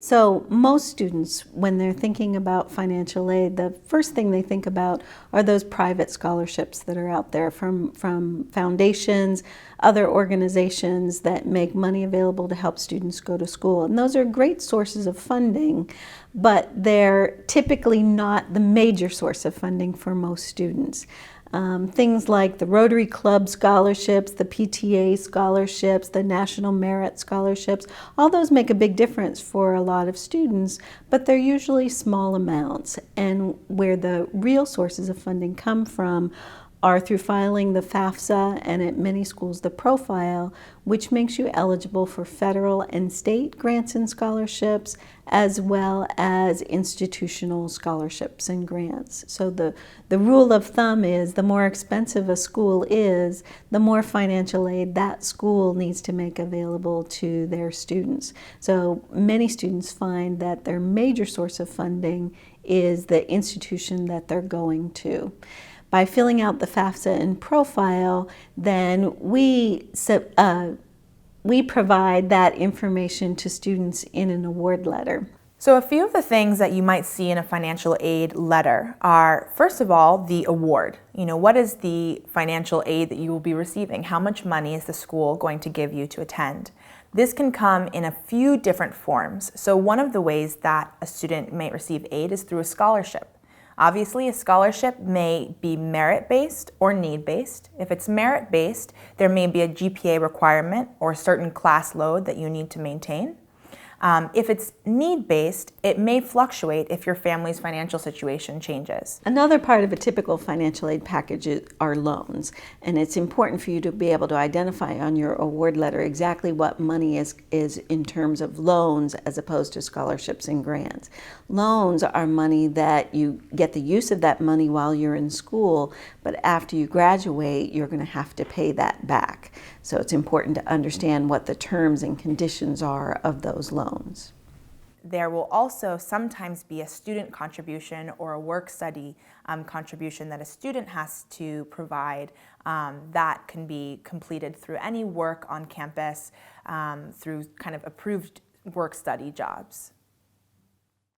So most students, when they're thinking about financial aid, the first thing they think about are those private scholarships that are out there from foundations, other organizations that make money available to help students go to school. And those are great sources of funding, but they're typically not the major source of funding for most students. Things like the Rotary Club scholarships, the PTA scholarships, the National Merit scholarships, all those make a big difference for a lot of students, but they're usually small amounts. And where the real sources of funding come from are through filing the FAFSA and at many schools the profile, which makes you eligible for federal and state grants and scholarships, as well as institutional scholarships and grants. So the rule of thumb is the more expensive a school is, the more financial aid that school needs to make available to their students. So many students find that their major source of funding is the institution that they're going to. By filling out the FAFSA and profile, then we provide that information to students in an award letter. So a few of the things that you might see in a financial aid letter are, first of all, the award. What is the financial aid that you will be receiving? How much money is the school going to give you to attend? This can come in a few different forms. So one of the ways that a student may receive aid is through a scholarship. Obviously, a scholarship may be merit-based or need-based. If it's merit-based, there may be a GPA requirement or a certain class load that you need to maintain. If it's need-based, it may fluctuate if your family's financial situation changes. Another part of a typical financial aid package are loans, and it's important for you to be able to identify on your award letter exactly what money is in terms of loans as opposed to scholarships and grants. Loans are money that you get the use of that money while you're in school, but after you graduate, you're going to have to pay that back. So it's important to understand what the terms and conditions are of those loans. There will also sometimes be a student contribution or a work study contribution that a student has to provide that can be completed through any work on campus through kind of approved work study jobs.